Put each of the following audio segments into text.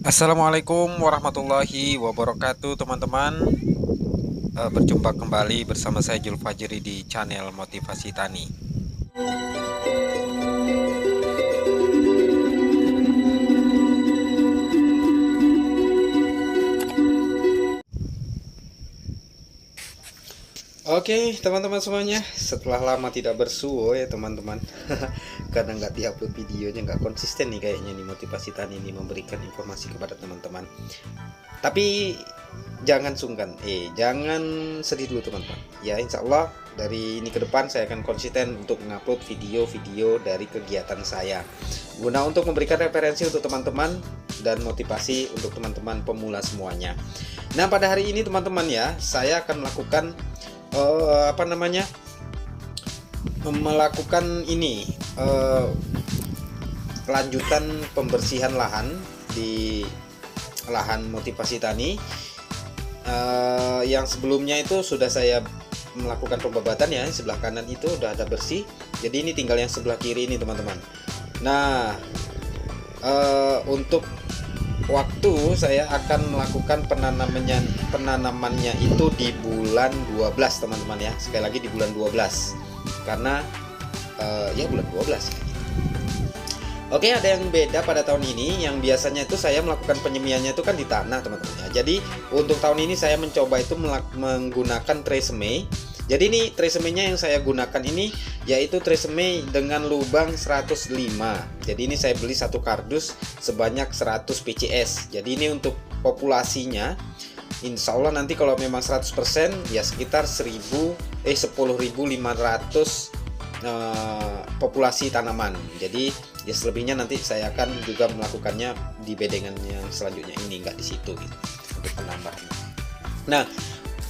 Assalamualaikum warahmatullahi wabarakatuh teman-teman. Berjumpa kembali bersama saya Julfajri di channel Motivasi Tani. Oke teman-teman semuanya, setelah lama tidak bersuo ya teman-teman. Karena nggak diupload videonya, nggak konsisten nih kayaknya nih Motivasi Tani ini memberikan informasi kepada teman-teman. Tapi jangan sungkan, jangan sedih dulu teman-teman. Ya insya Allah dari ini ke depan saya akan konsisten untuk mengupload video-video dari kegiatan saya, guna untuk memberikan referensi untuk teman-teman dan motivasi untuk teman-teman pemula semuanya. Nah pada hari ini teman-teman ya, saya akan melakukan ini kelanjutan pembersihan lahan di lahan Motivasi Tani. Yang sebelumnya itu sudah saya melakukan pembabatan ya, sebelah kanan itu udah ada bersih, jadi ini tinggal yang sebelah kiri ini teman-teman. Nah untuk waktu saya akan melakukan penanamannya itu di bulan 12 teman-teman ya, sekali lagi di bulan 12 karena ya bulan 12. Oke, ada yang beda pada tahun ini. Yang biasanya itu saya melakukan penyemiannya itu kan di tanah teman-teman ya. Jadi untuk tahun ini saya mencoba itu menggunakan tresemme. Jadi ini tresemenya yang saya gunakan ini yaitu tresemme dengan lubang 105. Jadi ini saya beli satu kardus sebanyak 100 PCS. Jadi ini untuk populasinya insya Allah nanti kalau memang 100% ya sekitar 10.500 populasi tanaman. Jadi ya selebihnya nanti saya akan juga melakukannya di bedengan yang selanjutnya ini, nggak di situ gitu, untuk penambahan. Nah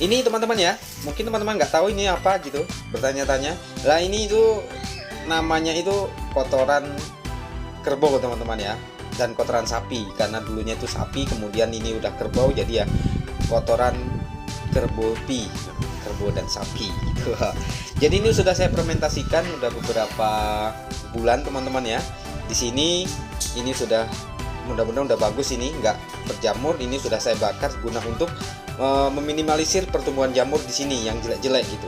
ini teman-teman ya, mungkin teman-teman nggak tahu ini apa gitu, bertanya-tanya lah, ini itu namanya itu kotoran kerbau teman-teman ya, dan kotoran sapi, karena dulunya itu sapi kemudian ini udah kerbau, jadi ya kotoran kerbau dan sapi gitu. Jadi ini sudah saya fermentasikan udah beberapa bulan teman-teman ya. Di sini ini sudah mudah-mudahan udah bagus, ini nggak berjamur. Ini sudah saya bakar guna untuk meminimalisir pertumbuhan jamur di sini yang jelek-jelek gitu.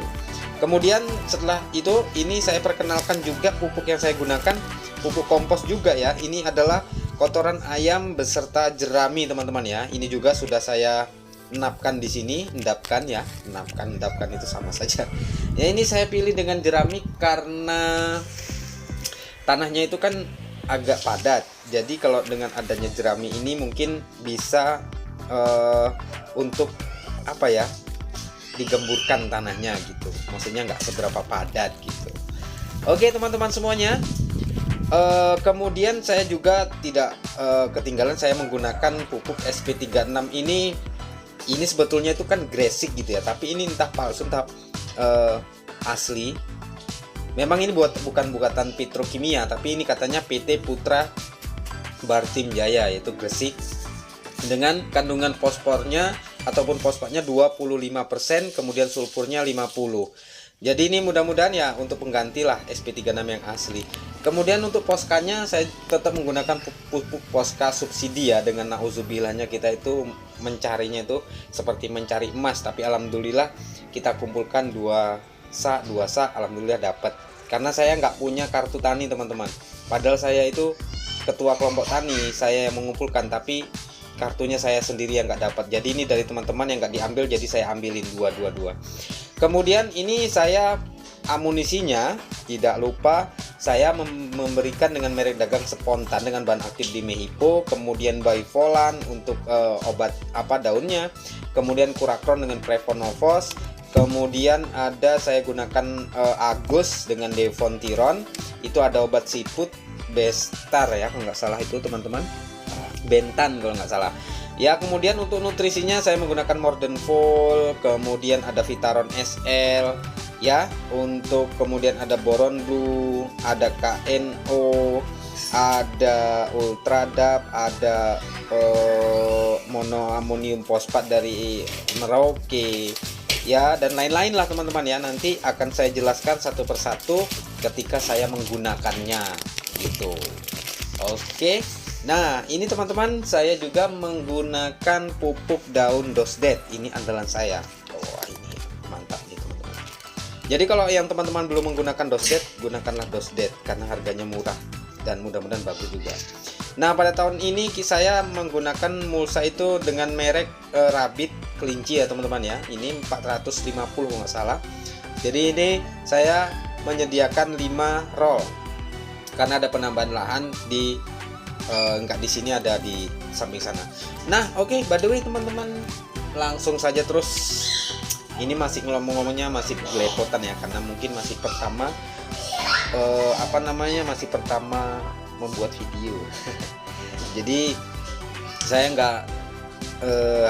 Kemudian setelah itu ini saya perkenalkan juga pupuk yang saya gunakan, pupuk kompos juga ya. Ini adalah kotoran ayam beserta jerami teman-teman ya. Ini juga sudah saya endapkan di sini, endapkan itu sama saja. Ya ini saya pilih dengan jerami karena tanahnya itu kan agak padat. Jadi kalau dengan adanya jerami ini mungkin bisa untuk apa ya, digemburkan tanahnya gitu. Maksudnya nggak seberapa padat gitu. Oke teman-teman semuanya. Kemudian saya juga tidak ketinggalan, saya menggunakan pupuk SP36 ini. Ini sebetulnya itu kan gresik gitu ya, tapi ini entah palsu entah asli. Memang ini bukan buatan petrokimia, tapi ini katanya PT Putra Bartim Jaya, yaitu gresik dengan kandungan fosfornya ataupun fosfatnya 25%, kemudian sulfurnya 50. Jadi ini mudah-mudahan ya untuk pengganti lah SP36 yang asli. Kemudian untuk poskanya saya tetap menggunakan pupuk poska subsidi ya, dengan nauzubillahnya kita itu mencarinya itu seperti mencari emas, tapi alhamdulillah kita kumpulkan dua sa alhamdulillah dapat. Karena saya nggak punya kartu tani teman-teman, padahal saya itu ketua kelompok tani, saya yang mengumpulkan, tapi kartunya saya sendiri yang nggak dapat. Jadi ini dari teman-teman yang nggak diambil, jadi saya ambilin dua. Kemudian ini saya amunisinya tidak lupa saya memberikan dengan merek dagang spontan dengan bahan aktif di Mehipo, kemudian Bivolan untuk obat daunnya, kemudian Kurakron dengan Prevonovos, kemudian ada saya gunakan Agus dengan Devontiron, itu ada obat siput Bestar ya kalau nggak salah itu teman-teman, Bentan kalau nggak salah ya. Kemudian untuk nutrisinya saya menggunakan Mordenfol, kemudian ada Vitaron SL ya, untuk kemudian ada Boron Blue, ada KNO, ada Ultradap, ada monoamonium fosfat dari Merauke ya, dan lain-lain lah teman-teman ya. Nanti akan saya jelaskan satu persatu ketika saya menggunakannya gitu. Oke. Nah, ini teman-teman, saya juga menggunakan pupuk daun dosdet. Ini andalan saya. Wah, ini mantap nih teman-teman. Jadi kalau yang teman-teman belum menggunakan dosdet, gunakanlah dosdet karena harganya murah dan mudah-mudahan bagus juga. Nah, pada tahun ini saya menggunakan mulsa itu dengan merek Rabbit kelinci ya teman-teman ya. Ini 450 kalau nggak salah. Jadi ini saya menyediakan 5 roll karena ada penambahan lahan di enggak di sini, ada di samping sana. Nah, oke, by the way teman-teman, langsung saja terus. Ini masih ngomong-ngomongnya masih belepotan ya, karena mungkin masih pertama masih pertama membuat video. Jadi saya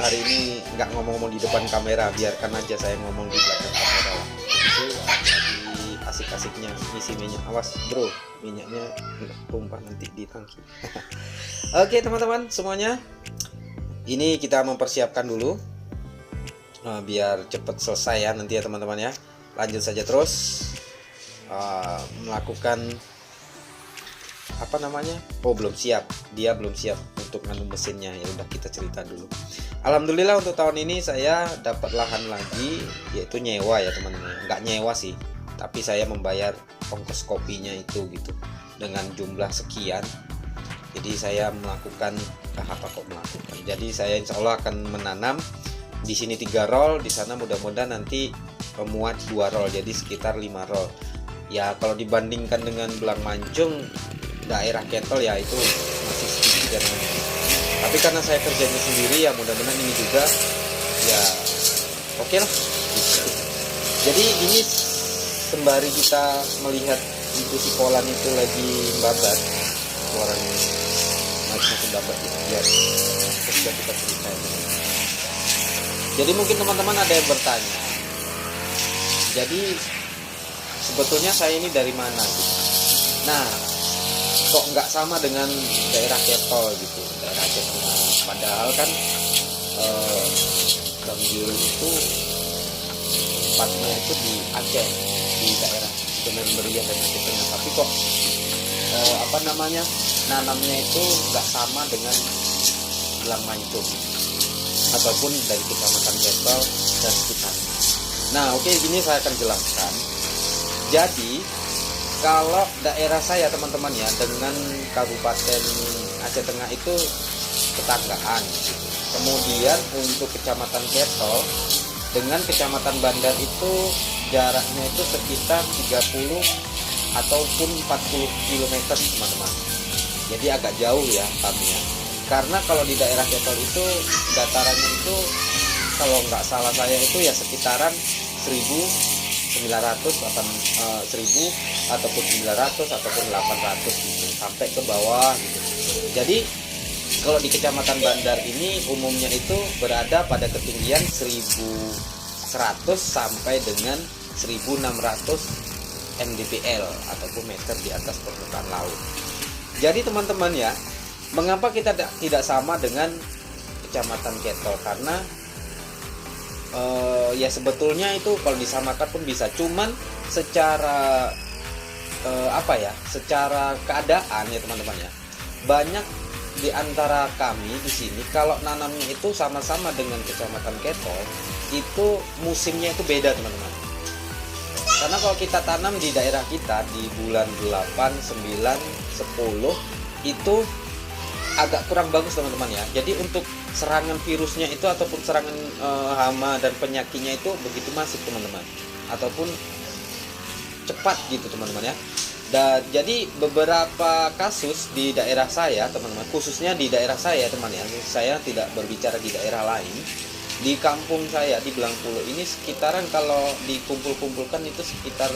hari ini nggak ngomong-ngomong di depan kamera, biarkan aja saya ngomong di belakang kamera lah. Itu lagi asik-asiknya ngisi minyak. Awas bro, minyaknya tumpah nanti di tangki. Oke teman-teman semuanya, ini kita mempersiapkan dulu biar cepet selesai ya nanti ya teman-teman ya. Lanjut saja terus melakukan belum siap, dia belum siap untuk nganu mesinnya. Ya udah, kita cerita dulu. Alhamdulillah untuk tahun ini saya dapat lahan lagi, yaitu nyewa ya teman-teman. Nggak nyewa sih, tapi saya membayar ongkos kopinya itu gitu dengan jumlah sekian. Jadi saya melakukan jadi saya insya Allah akan menanam di sini 3 roll, di sana mudah-mudahan nanti memuat 2 roll, jadi sekitar 5 roll. Ya kalau dibandingkan dengan Belang Mancung, daerah Ketol ya itu masih sedikit ya. Tapi karena saya kerjanya sendiri ya mudah-mudahan ini juga ya oke lah. Jadi ini sembari kita melihat itu si kolan itu lagi babat, suaranya masih babat gitu ya. Terus kita ceritain. Jadi mungkin teman-teman ada yang bertanya, jadi sebetulnya saya ini dari mana gitu. Nah, kok nggak sama dengan daerah Ketol gitu, daerah Aceh Tengah. Padahal kan Bang Jul itu tempatnya itu di Aceh, di daerah Semeru Meriah dan Aceh Tengah. Tapi kok nanamnya itu nggak sama dengan Belang Mancung ataupun dari Kecamatan Ketol dan sekitarnya. Nah, oke, ini saya akan jelaskan. Jadi kalau daerah saya teman-teman ya dengan Kabupaten Aceh Tengah itu tetanggaan gitu. Kemudian untuk Kecamatan Ketol dengan Kecamatan Bandar itu jaraknya itu sekitar 30 ataupun 40 km teman-teman. Jadi agak jauh ya kami ya. Karena kalau di daerah Ketol itu datarannya itu kalau nggak salah saya itu ya sekitaran 1000 ataupun 900 ataupun 800 gitu, sampai ke bawah gitu. Jadi kalau di Kecamatan Bandar ini umumnya itu berada pada ketinggian 1100 sampai dengan 1600 mdpl ataupun meter di atas permukaan laut. Jadi teman-teman ya, mengapa kita tidak sama dengan Kecamatan Ketol? Karena ya sebetulnya itu kalau disamakan pun bisa, cuman secara secara keadaan ya teman-teman ya, banyak di antara kami di sini kalau nanamnya itu sama-sama dengan Kecamatan Ketol, itu musimnya itu beda teman-teman. Karena kalau kita tanam di daerah kita di bulan 8, 9, 10 itu agak kurang bagus teman-teman ya. Jadi untuk serangan virusnya itu ataupun serangan hama dan penyakitnya itu begitu masif teman-teman, ataupun cepat gitu teman-teman ya. Dan jadi beberapa kasus di daerah saya teman-teman, khususnya di daerah saya teman ya, saya tidak berbicara di daerah lain. Di kampung saya di Belangpulo ini sekitaran kalau dikumpul-kumpulkan itu sekitar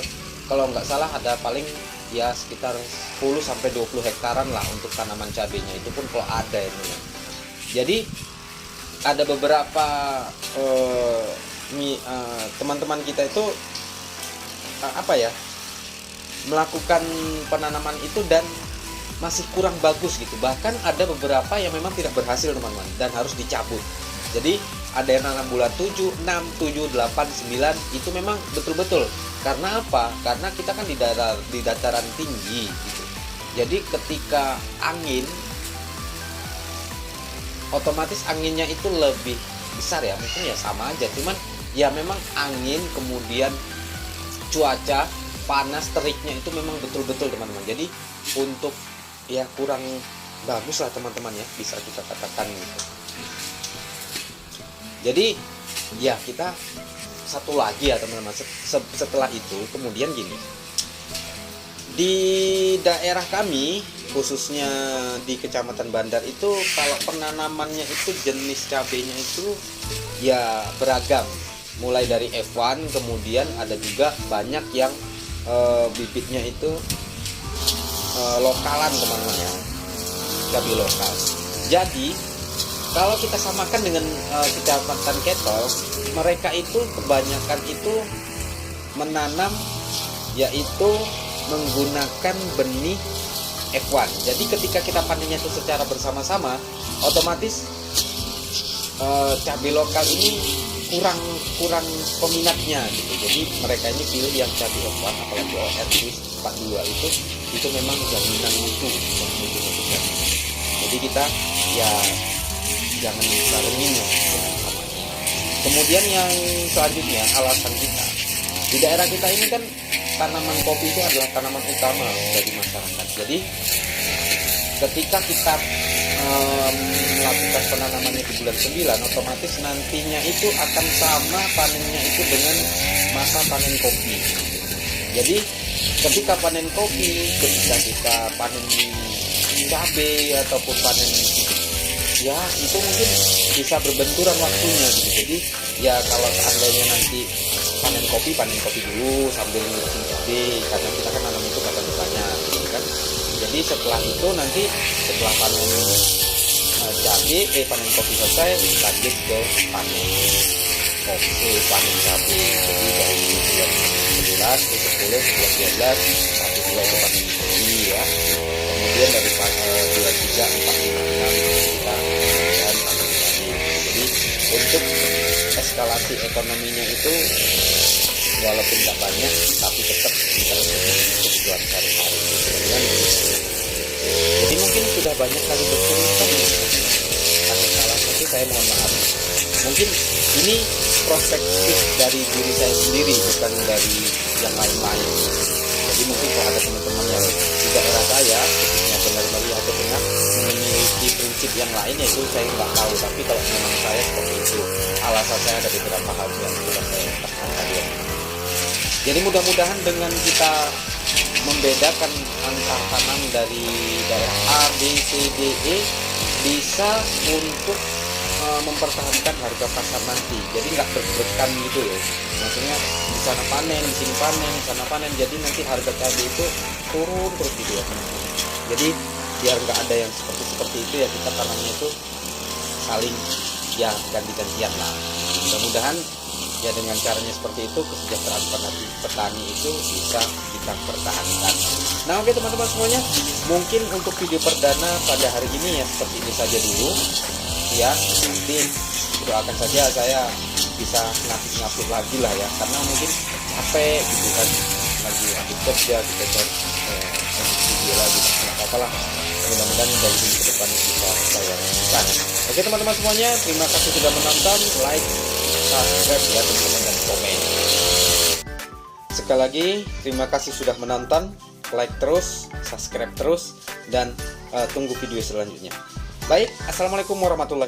kalau nggak salah ada paling ya sekitar 10 sampai 20 hektaran lah untuk tanaman cabenya, itu pun kalau ada ya teman. Jadi ada beberapa teman-teman kita itu melakukan penanaman itu dan masih kurang bagus gitu. Bahkan ada beberapa yang memang tidak berhasil teman-teman dan harus dicabut. Jadi ada yang nanam bulan 7, 6, 7, 8, 9 itu memang betul-betul. Karena apa? Karena kita kan di dataran tinggi gitu. Jadi ketika angin otomatis anginnya itu lebih besar ya, mungkin ya sama aja, cuman ya memang angin kemudian cuaca panas teriknya itu memang betul-betul teman-teman. Jadi untuk ya kurang bagus lah teman-teman ya, bisa kita katakan gitu. Jadi ya kita satu lagi ya teman-teman, setelah itu kemudian gini, di daerah kami khususnya di Kecamatan Bandar itu kalau penanamannya itu jenis cabenya itu ya beragam, mulai dari F1 kemudian ada juga banyak yang bibitnya itu lokalan teman-teman ya, cabai lokal. Jadi kalau kita samakan dengan Kecamatan Ketol, mereka itu kebanyakan itu menanam yaitu menggunakan benih F1. Jadi ketika kita panennya itu secara bersama-sama, otomatis cabai lokal ini kurang peminatnya gitu. Jadi mereka ini pilih yang cabai F1, apalagi OR 42 itu memang jaminan mutu. Jadi kita ya jangan barengin ya. Kemudian yang selanjutnya, alasan kita di daerah kita ini kan tanaman kopi itu adalah tanaman utama bagi masyarakat. Jadi ketika kita melakukan penanamannya di bulan 9, otomatis nantinya itu akan sama panennya itu dengan masa panen kopi. Jadi ketika panen kopi, ketika kita panen cabai ataupun panen ya itu mungkin bisa berbenturan waktunya gitu. Jadi ya kalau seandainya nanti panen kopi dulu sambil ngurusin cabai, karena kita kan nanam itu kadang banyak gitu kan. Jadi setelah itu nanti setelah panen panen kopi selesai, lanjut ke panen kopi, panen cabai. Jadi dari bulan 11 ke 10, 11, 12, 1, 2 itu panen kopi ya. Kemudian dari bulan 3, 4, 5, 6 kita dan panen cabai. Jadi untuk eskalasi ekonominya itu walaupun tidak banyak tapi tetap bisa kebutuhan sehari-hari. Jadi mungkin sudah banyak kali bercerita, ada salah satu saya mohon maaf. Mungkin ini perspektif dari diri saya sendiri, bukan dari yang lain-lain. Jadi mungkin kalau ada teman-teman yang di daerah saya, khususnya Benar Bali atau Tengah, memiliki prinsip yang lain, yaitu saya nggak tahu. Tapi kalau memang saya seperti itu, alasan saya ada beberapa hal yang sudah saya katakan tadi. Jadi mudah-mudahan dengan kita membedakan antar tanam dari daerah A, B, C, D, E bisa untuk mempertahankan harga pasar nanti. Jadi nggak berbekan gitu ya. Maksudnya di sana panen, di sini panen, di sana panen. Jadi nanti harga cabai itu turun terus gitu ya. Jadi biar nggak ada yang seperti itu ya, kita tanamnya itu saling ya ganti-gantian lah. Mudah-mudahan ya dengan caranya seperti itu kesejahteraan petani itu bisa kita pertahankan. Nah oke teman-teman semuanya, mungkin untuk video perdana pada hari ini ya seperti ini saja dulu ya. Nanti doakan saja saya bisa ngapit-ngapit lagi lah ya, karena mungkin capek gitu kan, lagi habis kerja kita cari video lagi, nggak apa-apa lah. Mudah-mudahan dari ini ke depan bisa saya lakukan. Oke teman-teman semuanya, terima kasih sudah menonton. Like, subscribe ya teman-teman, dan komen. Sekali lagi terima kasih sudah menonton. Like terus, subscribe terus, dan tunggu video selanjutnya. Baik, assalamualaikum warahmatullahi wabarakatuh.